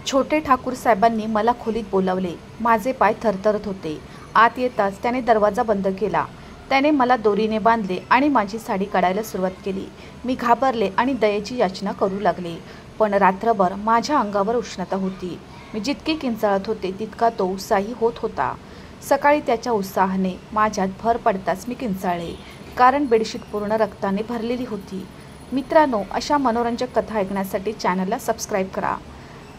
छोटे ठाकूर साहेबांनी मला खोलीत बोलावले। माझे पाय थरथरत होते। आत येताच त्याने दरवाजा बंद केला। त्याने मला दोरीने बांधले आणि माझी साडी काढायला सुरुवात केली। मी घाबरले आणि दयेची याचना करू लागले, पण रात्रभर माझ्या अंगावर उष्णता होती। मी जितकी किंचाळत होते तितका तो उत्साही होत होता। सकाळी त्याच्या उत्साहाने माझ्यात भर पडताच मी किंचाळले, कारण बेडशीट पूर्ण रक्ताने भरलेली होती। मित्रांनो, अशा मनोरंजक कथा ऐकण्यासाठी चॅनलला सबस्क्राईब करा।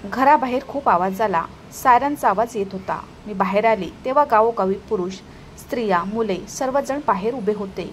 घराबाहेर खूप आवाज आला। सायरनचा आवाज येत होता। मी बाहेर आले तेव्हा गावोगावी पुरुष, स्त्रिया, मुले सर्वजण बाहेर उभे होते।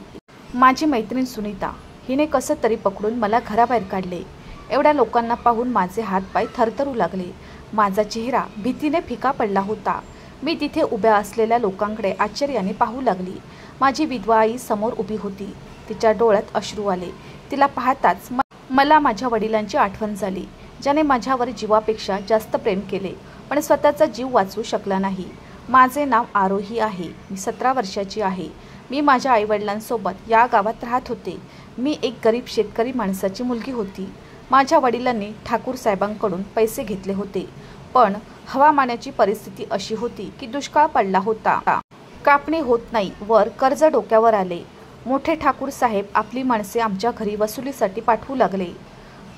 माझी मैत्रीण सुनीता हिने कसं तरी पकडून मला घराबाहेर काढले। एवढ्या लोकांना पाहून माझे हातपाय थरथरू लागले। माझा चेहरा भीतीने फिका पडला होता। मी तिथे उभ्या असलेल्या लोकांकडे आश्चर्याने पाहू लागली। माझी विधवा आई समोर उभी होती। तिच्या डोळ्यात अश्रू आले। तिला पाहताच मला माझ्या वडिलांची आठवण झाली, ज्याने माझ्यावर जीवापेक्षा जास्त प्रेम केले, पण स्वतःचा जीव वाचवू शकला नाही। माझे नाव आरोही आहे। मी 17 वर्षाची आहे। मी माझ्या आईवडिलांसोबत या गावात राहत होते। मी एक गरीब शेतकरी माणसाची मुलगी होती। माझ्या वडिलांनी ठाकूर साहेबांकडून पैसे घेतले होते, पण हवामानाची परिस्थिती अशी होती की दुष्काळ पडला होता। कापणी होत नाही वर कर्ज डोक्यावर आले। मोठे ठाकूर साहेब आपली माणसे आमच्या घरी वसुलीसाठी पाठवू लागले,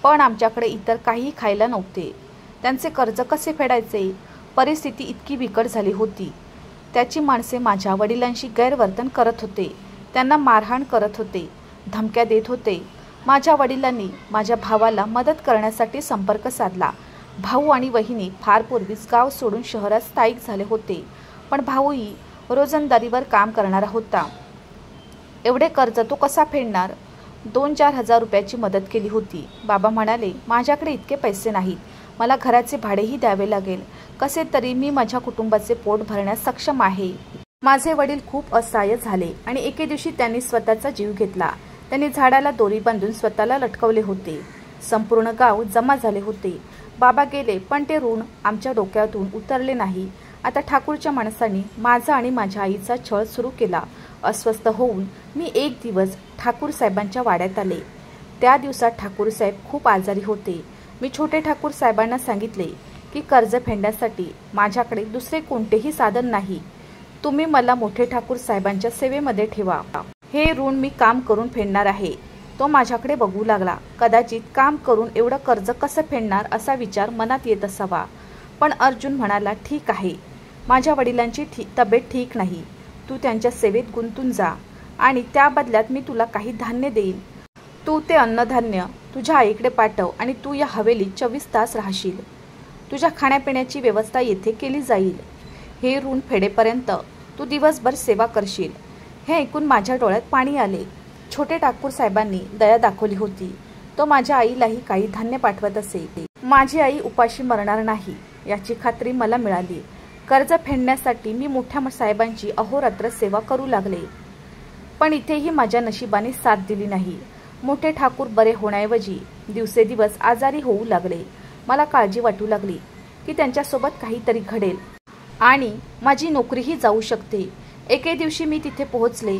पण आमच्याकडे इतर काही खायला नव्हते। त्यांचे कर्ज कसे फेडायचे? परिस्थिती इतकी बिकट झाली होती। त्याची माणसे माझ्या वडिलांशी गैरवर्तन करत होते, त्यांना मारहाण करत होते, धमक्या देत होते। माझ्या वडिलांनी माझ्या भावाला मदत करण्यासाठी संपर्क साधला। भाऊ आणि वहिनी फार पूर्वीच गाव सोडून शहरात स्थायिक झाले होते, पण भाऊही रोजंदारीवर काम करणारा होता। एवढे कर्ज तो कसा फेडणार? 2-4 हजार रुपयाची मदत केली होती। बाबा म्हणाले, माझ्याकडे इतके पैसे नाहीत, मला घराचे भाडेही द्यावे लागेल। कसे तरी मी माझ्या कुटुंबाचे पोट भरण्यास सक्षम आहे। माझे वडील खूप असहाय्य झाले आणि एके दिवशी त्यांनी स्वतःचा जीव घेतला। त्यांनी झाडाला दोरी बांधून स्वतःला लटकवले होते। संपूर्ण गाव जमा झाले होते। बाबा गेले, पण ते ऋण आमच्या डोक्यातून उतरले नाही। आता ठाकूरच्या माणसांनी माझा आणि माझ्या आईचा छळ सुरू केला। अस्वस्थ होऊन मी एक दिवस ठाकूर साहेबांच्या वाड्यात आले। त्या दिवसात ठाकूर साहेब खूप आजारी होते। मी छोटे ठाकूर साहेबांना सांगितले की कर्ज फेडण्यासाठी माझ्याकडे दुसरे कोणतेही साधन नाही। तुम्ही मला मोठे ठाकूर साहेबांच्या सेवेमध्ये ठेवा। हे ऋण मी काम करून फेडणार आहे। तो माझ्याकडे बघू लागला। कदाचित काम करून एवढं कर्ज कसं फेडणार असा विचार मनात येत असावा, पण अर्जुन म्हणाला, ठीक आहे, माझ्या वडिलांची तब्येत ठीक नाही, तू त्यांच्या सेवेत गुंतून जा आणि त्या बदल्यात मी तुला काही धान्य देईन। तू ते अन्नधान्य तुझ्या आईकडे पाठव आणि तू या हवेलीत 24 तास राहशील। तुझ्या खाण्यापिण्याची व्यवस्था येथे केली जाईल। हे ऋण फेडेपर्यंत तू दिवसभर सेवा करशील। हे ऐकून माझ्या डोळ्यात पाणी आले। छोटे ठाकूर साहेबांनी दया दाखवली होती। तो माझ्या आईलाही काही धान्य पाठवत असे। माझी आई उपाशी मरणार नाही याची खात्री मला मिळाली। कर्ज फेडण्यासाठी मी मोठ्या साहेबांची अहोरात्र सेवा करू लागले, पण इथेही माझ्या नशिबाने साथ दिली नाही। मोठे ठाकूर बरे होण्याऐवजी दिवसेदिवस आजारी होऊ लागले। मला काळजी वाटू लागली की त्यांच्यासोबत काहीतरी घडेल आणि माझी नोकरीही जाऊ शकते। एके दिवशी मी तिथे पोहोचले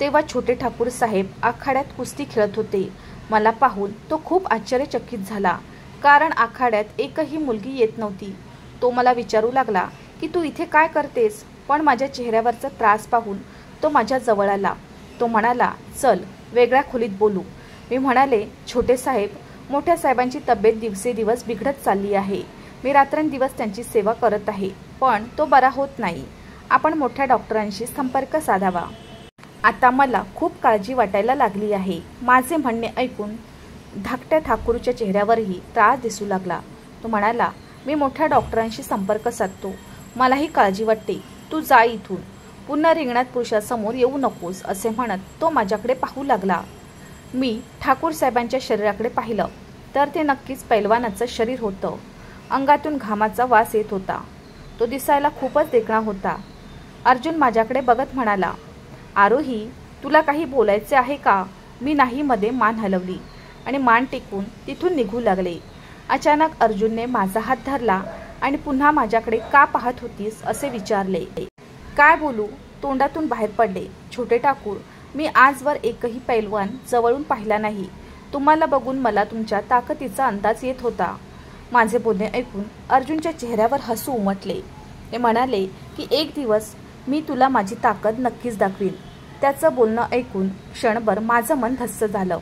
तेव्हा छोटे ठाकूर साहेब आखाड्यात कुस्ती खेळत होते। मला पाहून तो खूप आश्चर्यचकित झाला, कारण आखाड्यात एकही मुलगी येत नव्हती। तो मला विचारू लागला की तू इथे काय करतेस? पण माझ्या चेहऱ्यावरचा त्रास पाहून तो माझ्या जवळ आला। तो म्हणाला, चल वेगळ्या खोलीत बोलू। मी म्हणाले, छोटे साहेब, मोठ्या साहेबांची तब्येत दिवसेदिवस बिघडत चालली आहे। मी रात्रंदिवस त्यांची सेवा करत आहे, पण तो बरा होत नाही। आपण मोठ्या डॉक्टरांशी संपर्क साधावा। आता मला खूप काळजी वाटायला लागली आहे। माझे म्हणणे ऐकून धाकट्या ठाकूरच्या चेहऱ्यावरही त्रास दिसू लागला। तो म्हणाला, मी मोठ्या डॉक्टरांशी संपर्क साधतो, मलाही काळजी वाटते, तू जा इथून, पुन्हा रिंगणात पुरुषासमोर येऊ नकोस, असे म्हणत तो माझ्याकडे पाहू लागला। मी ठाकूर साहेबांच्या शरीराकडे पाहिलं तर ते नक्कीच पैलवानाचं शरीर होतं। अंगातून घामाचा वास येत होता। तो दिसायला खूपच देखणा होता। अर्जुन माझ्याकडे बघत म्हणाला, आरोही, तुला काही बोलायचे आहे का? मी नाही मध्ये मान हलवली आणि मान टेकून तिथून निघू लागले। अचानक अर्जुनने माझा हात धरला आणि पुन्हा माझ्याकडे का पाहत होतीस असे विचारले। काय बोलू तोंडातून बाहेर पडले। छोटे ठाकूर, मी आजवर एकही पैलवान जवळून पाहिला नाही। तुम्हाला बघून मला तुमच्या ताकदीचा अंदाज येत होता। माझे बोलणे ऐकून अर्जुनच्या चेहऱ्यावर हसू उमटले. ते म्हणाले की एक दिवस मी तुला माझी ताकद नक्कीच दाखवीन. त्याचं बोलणं ऐकून क्षणभर माझं मन धस्स झालं.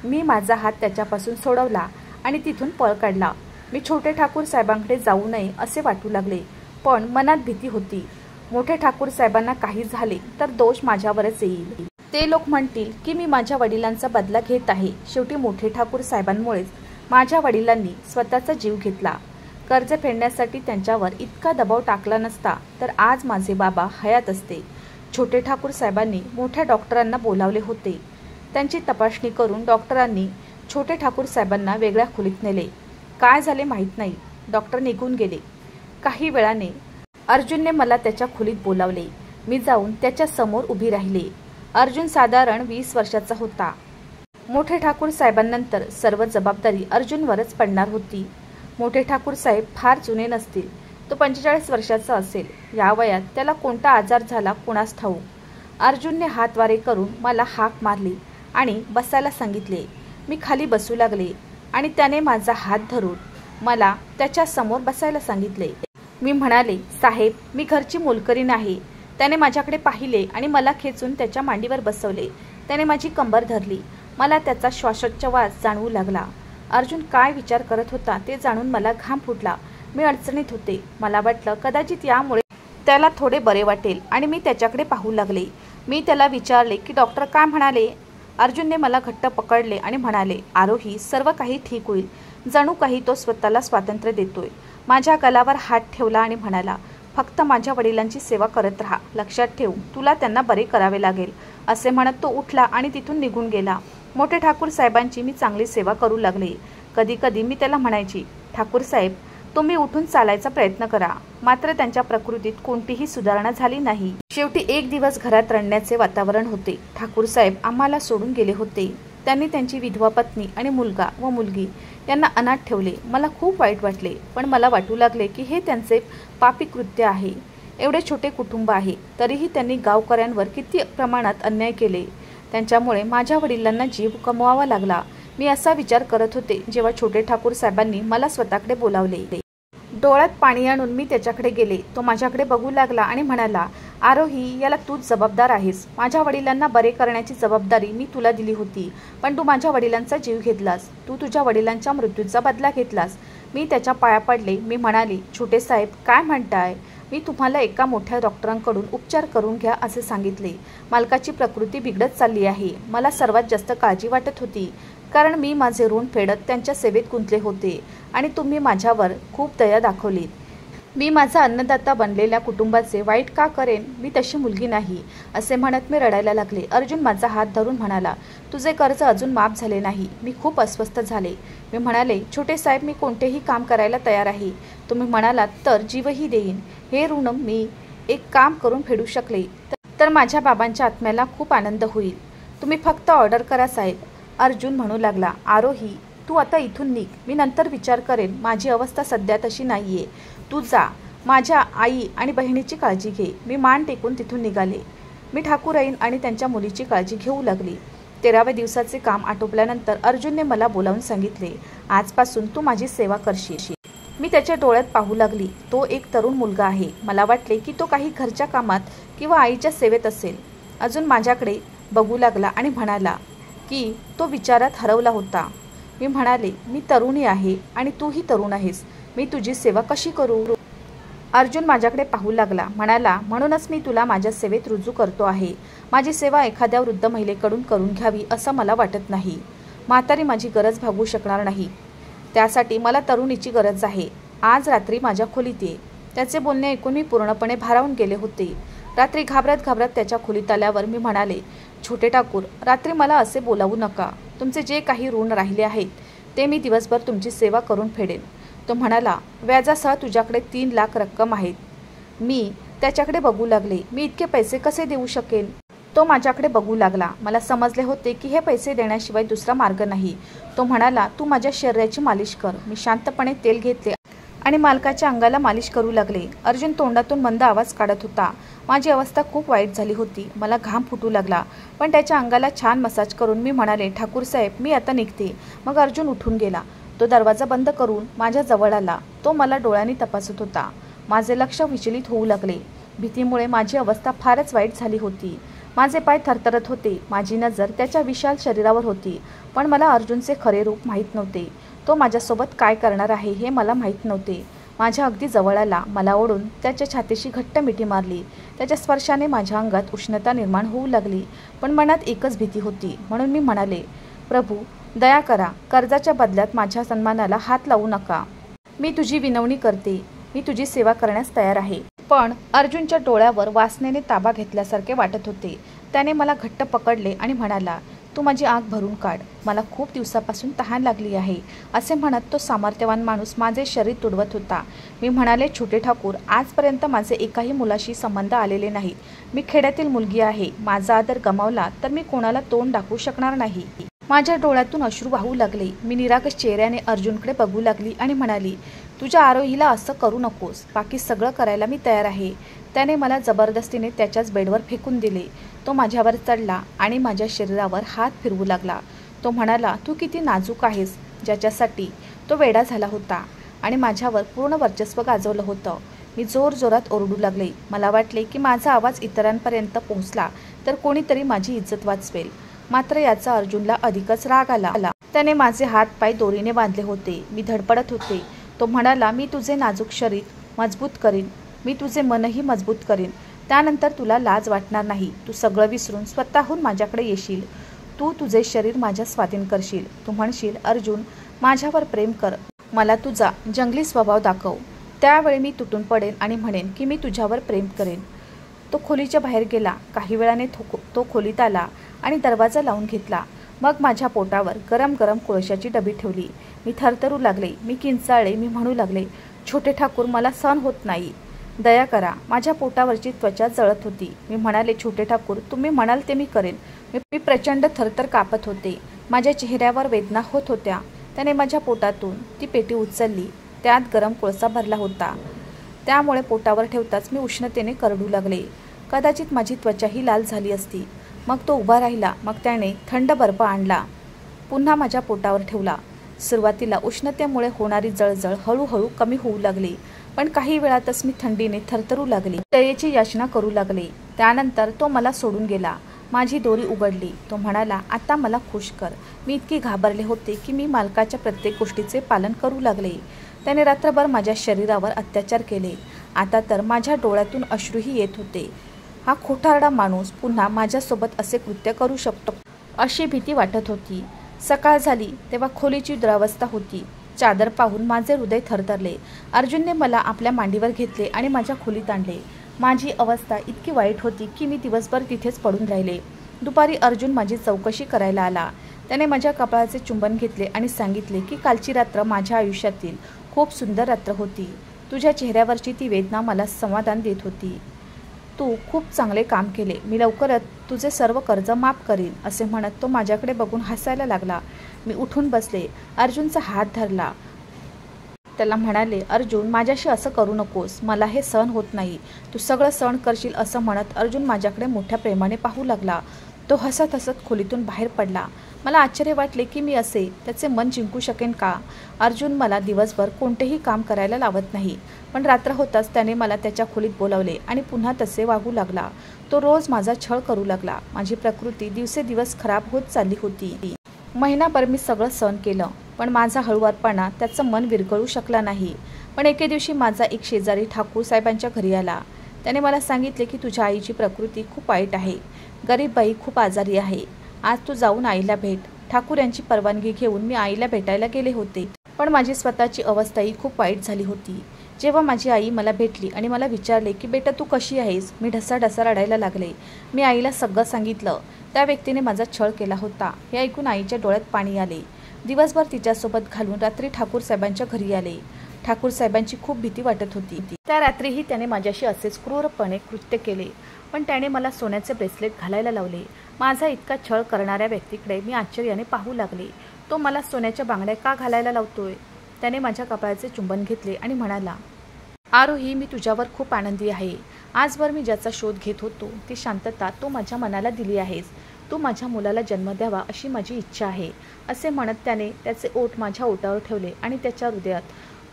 मी माझा हात त्याच्यापासून सोडवला आणि तिथून पळ काढला. मी छोटे ठाकूर साहेबांकडे जाऊ नये असे वाटू लागले, पण मनात भीती होती. मोठे ठाकूर साहेबांना काही झाले तर दोष माझ्यावरच येईल. ते लोक म्हणतील की मी माझ्या वडिलांचा बदला घेत आहे. शेवटी मोठे ठाकूर साहेबांमुळेच माझ्या वडिलांनी स्वतःचा जीव घेतला. कर्ज फेडण्यासाठी त्यांच्यावर इतका दबाव टाकला नसता तर आज माझे बाबा हयात असते. छोटे ठाकूर साहेबांनी मोठ्या डॉक्टरांना बोलावले होते. त्यांची तपासणी करून डॉक्टरांनी छोटे ठाकूर साहेबांना वेगळ्या खोलीत नेले. काय झाले माहीत नाही. डॉक्टर निघून गेले. काही वेळाने अर्जुनने मला त्याच्या खोलीत बोलावले. मी जाऊन त्याच्या समोर उभी राहिले. अर्जुन साधारण 20 वर्षाचा होता. मोठे ठाकूर साहेबांनंतर सर्व जबाबदारी अर्जुनवरच पडणार होती. मोठे ठाकूर साहेब फार जुने नसतील. तो 45 वर्षाचा असेल. या वयात त्याला कोणता आजार झाला कोणास ठाऊक. अर्जुनने हातवारे करून मला हाक मारली आणि बसायला सांगितले. मी खाली बसू लागले आणि त्याने माझा हात धरून मला त्याच्या समोर बसायला सांगितले. मी म्हणाले, साहेब मी घरची मोलकरी नाही. त्याने माझ्याकडे पाहिले आणि मला खेचून त्याच्या मांडीवर बसवले. त्याने माझी कंबर धरली. मला त्याचा श्वासोच्छवास जाणवू लागला. अर्जुन काय विचार करत होता ते जाणून मला घाम फुटला. मी अडचणीत होते. मला वाटलं कदाचित यामुळे त्याला थोडे बरे वाटेल आणि मी त्याच्याकडे पाहू लागले. मी त्याला विचारले की डॉक्टर काय म्हणाले. अर्जुनने मला घट्ट पकडले आणि म्हणाले, आरोही सर्व काही ठीक होईल. जणू काही तो स्वतःला स्वातंत्र्य देतोय. माझ्या गलावर हात ठेवला आणि म्हणाला, फक्त माझ्या वडिलांची सेवा करत राहा. लक्षात ठेव, तुला त्यांना बरे करावे लागेल. असे म्हणत तो उठला आणि तिथून निघून गेला. मोठे ठाकूर साहेबांची मी चांगली सेवा करू लागले. कधी कधी मी त्याला म्हणायची, ठाकूर साहेब तुम्ही उठून चालायचा प्रयत्न करा. मात्र त्यांच्या प्रकृतीत कोणतीही सुधारणा झाली नाही. शेवटी एक दिवस घरात रडण्याचे वातावरण होते. ठाकूर साहेब आम्हाला सोडून गेले होते. त्यांनी त्यांची विधवा पत्नी आणि मुलगा व मुलगी यांना अनाथ ठेवले. मला खूप वाईट वाटले, पण मला वाटू लागले की हे त्यांचे पापी कृत्य आहे. एवढे छोटे कुटुंब आहे तरीही त्यांनी गावकऱ्यांवर किती प्रमाणात अन्याय केले. त्यांच्यामुळे माझ्या वडिलांना जीव गमवावा लागला. मी असा विचार करत होते जेव्हा छोटे ठाकूर साहेबांनी मला स्वतःकडे बोलावले. डोळ्यात पाणी आणून मी त्याच्याकडे गेले. तो माझ्याकडे बघू लागला आणि म्हणाला, आरोही याला तूच जबाबदार आहेस. माझ्या वडिलांना बरे करण्याची जबाबदारी मी तुला दिली होती, पण तू माझ्या वडिलांचा जीव घेतलास. तू तुझ्या वडिलांच्या मृत्यूचा बदला घेतलास. मी त्याच्या पाया पडले. मी म्हणाले, छोटे साहेब काय म्हणताय. मी तुम्हाला एका मोठ्या डॉक्टरांकडून उपचार करून घ्या असे सांगितले. मालकाची प्रकृती बिघडत चालली आहे. मला सर्वात जास्त काळजी वाटत होती, कारण मी माझे ऋण फेडत त्यांच्या सेवेत गुंतले होते आणि तुम्ही माझ्यावर खूप दया दाखवली. मी माझा अन्नदाता बनलेल्या कुटुंबाचे वाईट का करेन. मी तशी मुलगी नाही. असे म्हणत मी रडायला लागले. अर्जुन माझा हात धरून म्हणाला, तुझे कर्ज अजून माफ झाले नाही. मी खूप अस्वस्थ झाले. मी म्हणाले, छोटे साहेब मी कोणतेही काम करायला तयार आहे. तुम्ही म्हणालात तर जीवही देईन. हे ऋण मी एक काम करून फेडू शकले तर माझ्या बाबांच्या आत्म्याला खूप आनंद होईल. तुम्ही फक्त ऑर्डर करा साहेब. अर्जुन म्हणू लागला, आरोही तू आता इथून निघ. मी नंतर विचार करेन. माझी अवस्था सध्या तशी नाहीये. तू जा. माझ्या आई आणि बहिणीची काळजी घे. मी मान टेकून तिथून निघाले. मी ठाकूरईन आणि त्यांच्या मुलीची काळजी घेऊ लागली. 13व्या दिवसाचे काम आटोपल्यानंतर अर्जुनने मला बोलावून सांगितले, आजपासून तू माझी सेवा करशील. मी त्याच्या डोळ्यात पाहू लागली. तो एक तरुण मुलगा आहे. मला वाटले की तो काही घरच्या कामात किंवा आईच्या सेवेत असेल. अजून माझ्याकडे बघू लागला आणि म्हणाला की तो विचारात हरवला होता. मी म्हणाले, मी तरुणी आहे आणि तूही तरुण आहेस. मी तुझी सेवा कशी करू. अर्जुन माझ्याकडे पाहू लागला. म्हणाला, म्हणूनच मी तुला माझ्या सेवेत रुजू करतो आहे. माझी सेवा एखाद्या वृद्ध महिलेकडून करून घ्यावी असं मला वाटत नाही. म्हातारी माझी गरज भागवू शकणार नाही. त्यासाठी मला तरुणीची गरज आहे. आज रात्री माझ्या खोलीत ये. त्याचे बोलणे ऐकून मी पूर्णपणे भारावून गेले होते. रात्री घाबरत घाबरत त्याच्या खोलीत आल्यावर मी म्हणाले, छोटे ठाकूर रात्री मला असे बोलावू नका. तुमचे जे काही ऋण राहिले आहेत ते मी दिवसभर तुमची सेवा करून फेडेन. तो म्हणाला, व्याजासह तुझ्याकडे 3 लाख रक्कम आहेत. मी त्याच्याकडे बघू लागले. मी इतके पैसे कसे देऊ शकेन. तो माझ्याकडे बघू लागला. मला समजले होते की हे पैसे देण्याशिवाय दुसरा मार्ग नाही. तो म्हणाला, तू माझ्या शरीराची मालिश कर. मी शांतपणे तेल घेतले आणि मालकाच्या अंगाला मालिश करू लागले. अर्जुन तोंडातून मंद आवाज काढत होता. माझी अवस्था खूप वाईट झाली होती. मला घाम फुटू लागला. पण त्याच्या अंगाला छान मसाज करून मी म्हणाले, ठाकूर साहेब मी आता निघते. मग अर्जुन उठून गेला. तो दरवाजा बंद करून माझ्या जवळ आला. तो मला डोळ्यांनी तपासत होता. माझे लक्ष विचलित होऊ लागले. भीतीमुळे माझी अवस्था फारच वाईट झाली होती. माझे पाय थरथरत होते. माझी नजर त्याच्या विशाल शरीरावर होती. पण मला अर्जुनचे खरे रूप माहीत नव्हते. तो माझ्यासोबत काय करणार आहे हे मला माहीत नव्हते. माझ्या अगदी जवळ आला. मला ओढून त्याच्या छातीशी घट्ट मिठी मारली. त्याच्या स्पर्शाने माझ्या अंगात उष्णता निर्माण होऊ लागली. पण मनात एकच भीती होती. म्हणून मी म्हणाले, प्रभू दया करा. कर्जाच्या बदल्यात माझ्या सन्मानाला हात लावू नका. मी तुझी विनवणी करते. मी तुझी सेवा करण्यास तयार आहे. पण अर्जुनच्या डोळ्यावर वासनेने ताबा घेतल्यासारखे वाटत होते. त्याने मला घट्ट पकडले आणि म्हणाला, तू माझी आग भरून काढ. मला खूप दिवसापासून तहान लागली आहे. असे म्हणत तो सामर्थ्यवान माणूस माझे शरीर तुडवत होता. मी म्हणाले, छोटे ठाकूर, आजपर्यंत माझे एकाही मुलाशी संबंध आलेले नाही. मी खेड्यातील मुलगी आहे. माझा आदर गमावला तर मी कोणाला तोंड दाखवू शकणार नाही. माझ्या डोळ्यातून अश्रू वाहू लागले. मी निरागस चेहऱ्याने अर्जुनकडे बघू लागली आणि म्हणाली, तुझ्या आरोहीला असं करू नकोस. बाकी सगळं करायला मी तयार आहे. त्याने मला जबरदस्तीने त्याच्याच बेडवर फेकून दिले. तो माझ्यावर चढला आणि माझ्या शरीरावर हात फिरवू लागला. तो म्हणाला, तू किती नाजूक आहेस. ज्याच्यासाठी तो वेडा झाला होता आणि माझ्यावर पूर्ण वर्चस्व गाजवलं होतं. मी जोरजोरात ओरडू लागले. मला वाटले की माझा आवाज इतरांपर्यंत पोहोचला तर कोणीतरी माझी इज्जत वाचवेल. मात्र याचा अर्जुनला अधिकच राग आला. त्याने माझे हात पाय दोरीने बांधले होते. मी धडपडत होते. तो म्हणाला, मी तुझे नाजूक शरीर मजबूत करीन. मी तुझे मनही मजबूत करीन. त्यानंतर तुला लाज वाटणार नाही. तू सगळं विसरून स्वतःहून माझ्याकडे येशील. तू तुझे शरीर माझ्या स्वाधीन करशील. तू म्हणशील, अर्जुन माझ्यावर प्रेम कर. मला तुझा जंगली स्वभाव दाखव. त्यावेळी मी तुटून पडेन आणि म्हणेन की मी तुझ्यावर प्रेम करेन. तो खोलीच्या बाहेर गेला. काही वेळाने तो खोलीत आला आणि दरवाजा लावून घेतला. मग माझ्या पोटावर गरम गरम कोळशाची डबी ठेवली. मी थरथरू लागले. मी किंचाळले. मी म्हणू लागले, छोटे ठाकूर, मला सहन होत नाही. दया करा. माझ्या पोटावरची त्वचा जळत होती. मी म्हणाले, छोटे ठाकूर, तुम्ही म्हणाल ते मी करेन. मी प्रचंड थरथर कापत होते. माझ्या चेहऱ्यावर वेदना होत होत्या. त्याने माझ्या पोटातून ती पेटी उचलली. त्यात गरम कोळसा भरला होता. त्यामुळे पोटावर ठेवताच मी उष्णतेने करडू लागले. कदाचित माझी त्वचाही लाल झाली असती. मग तो उभा राहिला. मग त्याने थंड बर्फ आणला. पुन्हा माझ्या पोटावर ठेवला. सुरुवातीला उष्णतेमुळे होणारी जळजळ हळूहळू कमी होऊ लागली. पण काही वेळातच मी थंडीने थरथरू लागले. दयेची याचना करू लागले. त्यानंतर तो मला सोडून गेला. माझी दोरी उघडली. तो म्हणाला, आता मला खुश कर. मी इतकी घाबरले होते की मी मालकाच्या प्रत्येक गोष्टीचे पालन करू लागले. त्याने रात्रभर माझ्या शरीरावर अत्याचार केले. आता तर माझ्या डोळ्यातून अश्रूही येत होते. हा खोटारडा माणूस पुन्हा माझ्यासोबत असे कृत्य करू शकतो अशी भीती वाटत होती. सकाळ झाली तेव्हा खोलीची दुरावस्था होती. चादर पाहून माझे हृदय थरथरले. अर्जुनने मला आपल्या मांडीवर घेतले आणि माझ्या खोलीत आणले. माझी अवस्था इतकी वाईट होती की मी दिवसभर तिथेच पडून राहिले. दुपारी अर्जुन माझी चौकशी करायला आला. त्याने माझ्या कपाळाचे चुंबन घेतले आणि सांगितले की कालची रात्र माझ्या आयुष्यातील खूप सुंदर रात्र होती. तुझ्या चेहऱ्यावरची ती वेदना मला समाधान देत होती. तू खूप चांगले काम केले. मी लवकरच तुझे सर्व कर्ज माफ करीन. असे म्हणत तो माझ्याकडे बघून हसायला लागला. मी उठून बसले. अर्जुनचा हात धरला. त्याला म्हणाले, अर्जुन माझ्याशी असं करू नकोस. मला हे सहन होत नाही. तू सगळं सहन करशील असं म्हणत अर्जुन माझ्याकडे मोठ्या प्रेमाने पाहू लागला. तो हसत हसत खोलीतून बाहेर पडला. मला आश्चर्य वाटले की मी असे त्याचे मन जिंकू शकेन का. अर्जुन मला दिवसभर कोणतेही काम करायला लावत नाही. पण रात्र होताच त्याने मला त्याच्या खोलीत बोलावले आणि पुन्हा तसे वागू लागला. तो रोज माझा छळ करू लागला. माझी प्रकृती दिवसेदिवस खराब होत चालली होती. महिनाभर मी सगळं सहन केलं. पण माझा हळुवारपणा त्याचं मन विरघळू शकला नाही. पण एके दिवशी माझा एक शेजारी ठाकूर साहेबांच्या घरी आला. त्याने मला सांगितले की तुझ्या आईची प्रकृती खूप वाईट आहे. गरीब बाई खूप आजारी आहे. आज तू जाऊन आईला भेट. ठाकूर यांची परवानगी घेऊन मी आईला भेटायला गेले होते. पण माझी स्वतःची अवस्थाही खूप वाईट झाली होती. जेव्हा माझी आई मला भेटली आणि मला विचारले की बेटा तू कशी आहेस, मी ढसाढसा रडायला लागले. मी आईला सगळं सांगितलं. त्या व्यक्तीने माझा छळ केला होता हे ऐकून आईच्या डोळ्यात पाणी आले. दिवसभर तिच्यासोबत घालून रात्री ठाकूर साहेबांच्या घरी आले. ठाकूर साहेबांची खूप भीती वाटत होती. त्या रात्रीही त्याने माझ्याशी असेच क्रूरपणे कृत्य केले. पण त्याने मला सोन्याचे ब्रेसलेट घालायला लावले. माझा इतका छळ करणाऱ्या व्यक्तीकडे मी आश्चर्याने पाहू लागले. तो मला सोन्याच्या बांगड्या का घालायला लावतोय. त्याने माझ्या कपाळाचे चुंबन घेतले आणि म्हणाला, आरोही, मी तुझ्यावर खूप आनंदी आहे. आजवर मी ज्याचा शोध घेत होतो ती शांतता तू माझ्या मनाला दिली आहेस. तू माझ्या मुलाला जन्म द्यावा अशी माझी इच्छा आहे, असे म्हणत त्याने त्याचे ओठ माझ्या ओठावर ठेवले आणि त्याच्या हृदयात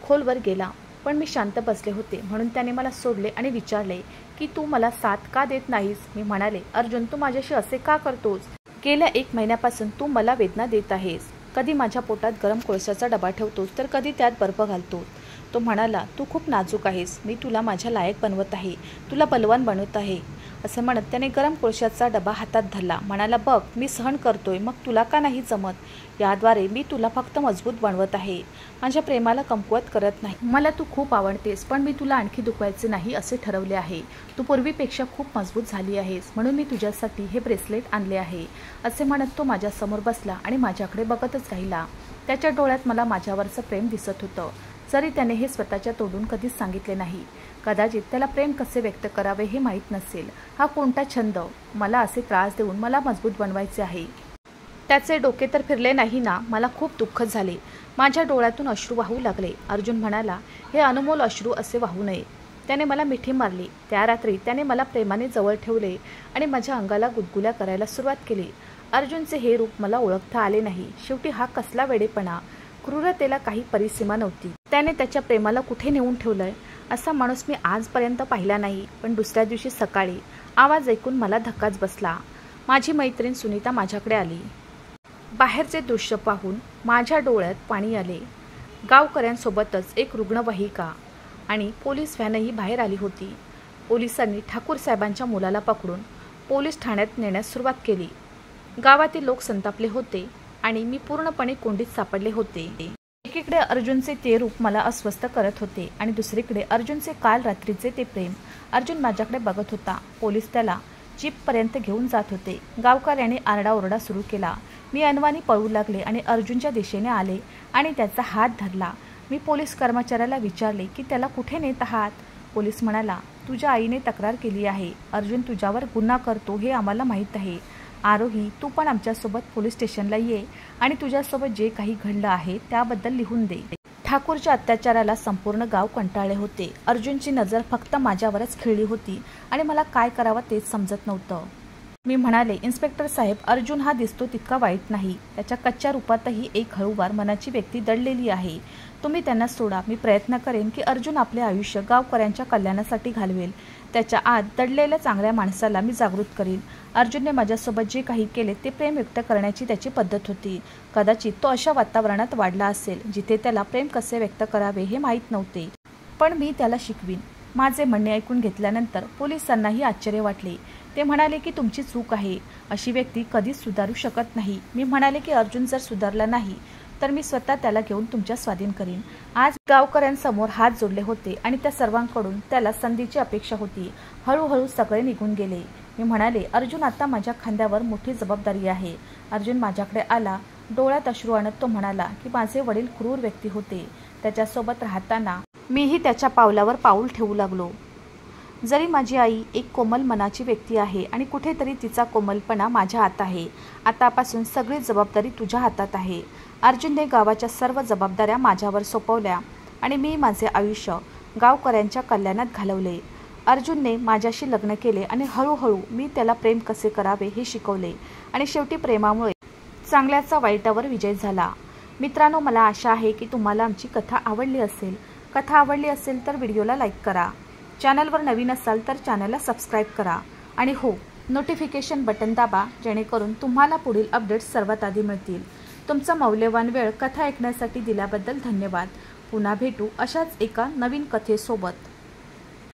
खोलवर गेला. पण मी शांत बसले होते म्हणून त्याने मला सोडले आणि विचारले की तू मला साथ का देत नाहीस. मी म्हणाले, अर्जुन, तू माझ्याशी असे का करतोस? गेल्या 1 महिन्यापासून तू मला वेदना देत आहेस. कधी माझ्या पोटात गरम कोळशाचा डबा ठेवतोस तर कधी त्यात बर्फ घालतोस. तो म्हणाला, तू खूप नाजूक आहेस. मी तुला माझ्या लायक बनवत आहे, तुला बलवान बनवत आहे. असे म्हणत त्याने गरम कोळशाचा डबा हातात धरला. म्हणाला, बघ, मी सहन करतोय, मग तुला का नाही जमत? याद्वारे मी तुला फक्त मजबूत बनवत आहे, माझ्या प्रेमाला कमकुवत करत नाही. मला तू खूप आवडतेस, पण मी तुला आणखी दुखवायचे नाही असे ठरवले आहे. तू पूर्वीपेक्षा खूप मजबूत झाली आहेस, म्हणून मी तुझ्यासाठी हे ब्रेसलेट आणले आहे. असे म्हणत तो माझ्यासमोर बसला आणि माझ्याकडे बघतच राहिला. त्याच्या डोळ्यात मला माझ्यावरचं प्रेम दिसत होतं, जरी त्याने हे स्वतःच्या तोंडून कधीच सांगितले नाही. कदाचित त्याला प्रेम कसे व्यक्त करावे हे माहीत नसेल. हा कोणता छंद? मला असे त्रास देऊन मला मजबूत बनवायचे आहे. त्याचे डोके तर फिरले नाही ना. मला खूप दुःख झाले. माझ्या डोळ्यातून अश्रू वाहू लागले. अर्जुन म्हणाला, हे अनमोल अश्रू असे वाहू नये. त्याने मला मिठी मारली. त्या रात्री त्याने मला प्रेमाने जवळ ठेवले आणि माझ्या अंगाला गुदगुल्या करायला सुरुवात केली. अर्जुनचे हे रूप मला ओळखता आले नाही. शेवटी हा कसला वेडेपणा! क्रूरतेला काही परिसीमा नव्हती. त्याने त्याच्या प्रेमाला कुठे नेऊन ठेवलंय असा माणूस मी आजपर्यंत पाहिला नाही. पण दुसऱ्या दिवशी सकाळी आवाज ऐकून मला धक्काच बसला. माझी मैत्रीण सुनीता माझ्याकडे आली. बाहेरचे दृश्य पाहून माझ्या डोळ्यात पाणी आले. गावकऱ्यांसोबतच एक रुग्णवाहिका आणि पोलीस व्हॅनही बाहेर आली होती. पोलिसांनी ठाकूर साहेबांच्या मुलाला पकडून पोलीस ठाण्यात नेण्यास सुरुवात केली. गावातील लोक संतापले होते आणि मी पूर्णपणे कोंडीत सापडले होते. एकीकडे अर्जुनचे ते रूप मला अस्वस्थ करत होते आणि दुसरीकडे अर्जुनचे काल रात्रीचे ते प्रेम. अर्जुन माझ्याकडे बघत होता. पोलीस त्याला जीपपर्यंत घेऊन जात होते. गावकऱ्याने आरडाओरडा सुरू केला. मी अनवाणी पळू लागले आणि अर्जुनच्या दिशेने आले आणि त्याचा हात धरला. मी पोलीस कर्मचाऱ्याला विचारले की त्याला कुठे नेत आहात. पोलीस म्हणाला, तुझ्या आईने तक्रार केली आहे. अर्जुन तुझ्यावर गुन्हा करतो हे आम्हाला माहीत आहे. आरोही, तू पण आमच्यासोबत पोलीस स्टेशनला ये आणि तुझ्यासोबत जे काही घडलं आहे त्याबद्दल लिहून दे. ठाकूरच्या अत्याचाराला संपूर्ण गाव कंटाळले होते. अर्जुनची नजर फक्त माझ्यावरच खिळली होती आणि मला काय करावं तेच समजत नव्हतं. मी म्हणाले, इन्स्पेक्टर साहेब, अर्जुन हा दिसतो तितका वाईट नाही. त्याच्या कच्च्या रूपातही एक हळूवार मनाची व्यक्ती दडलेली आहे. तुम्ही त्यांना सोडा. मी प्रयत्न करेन की अर्जुन आपले आयुष्य गावकऱ्यांच्या कल्याणासाठी घालवेल. त्याच्या आत दडलेल्या चांगल्या माणसाला मी जागृत करीन. अर्जुनने माझ्यासोबत जे काही केले ते प्रेम व्यक्त करण्याची त्याची पद्धत होती. कदाचित तो अशा वातावरणात वाढला असेल जिथे त्याला प्रेम कसे व्यक्त करावे हे माहीत नव्हते. पण मी त्याला शिकवीन. माझे म्हणणे ऐकून घेतल्यानंतर पोलिसांनाही आश्चर्य वाटले. ते म्हणाले की तुमची चूक आहे. अशी व्यक्ती कधीच सुधारू शकत नाही. मी म्हणाले की अर्जुन जर सुधारला नाही तर मी स्वतः त्याला घेऊन तुमच्या स्वाधीन करीन. आज गावकऱ्यांसमोर हात जोडले होते आणि त्या सर्वांकडून त्याला संधीची अपेक्षा होती. हळूहळू सगळे निघून गेले. मी म्हणाले, अर्जुन, आता माझ्या खांद्यावर मोठी जबाबदारी आहे. अर्जुन माझ्याकडे आला. डोळ्यात अश्रू आणत तो म्हणाला की माझे वडील क्रूर व्यक्ती होते. त्याच्यासोबत राहताना मीही त्याच्या पावलावर पाऊल ठेवू लागलो. जरी माझी आई एक कोमल मनाची व्यक्ती आहे आणि कुठेतरी तिचा कोमलपणा माझ्या हात आहे. आतापासून सगळी जबाबदारी तुझ्या हातात आहे. अर्जुनने गावाच्या सर्व जबाबदाऱ्या माझ्यावर सोपवल्या आणि मी माझे आयुष्य गावकऱ्यांच्या कल्याणात घालवले. अर्जुनने माझ्याशी लग्न केले आणि हळूहळू मी त्याला प्रेम कसे करावे हे शिकवले आणि शेवटी प्रेमामुळे चांगल्याचा वाईटावर विजय झाला. मित्रांनो, मला आशा आहे की तुम्हाला आमची कथा आवडली असेल. कथा आवडली असेल तर व्हिडिओला लाईक करा. चॅनलवर नवीन असाल तर चॅनलला सबस्क्राईब करा आणि हो, नोटिफिकेशन बटन दाबा जेणेकरून तुम्हाला पुढील अपडेट्स सर्वात आधी मिळतील. तुमचा मौल्यवान वेळ कथा ऐकण्यासाठी दिल्याबद्दल धन्यवाद. पुन्हा भेटू अशाच एका नवीन कथेसोबत.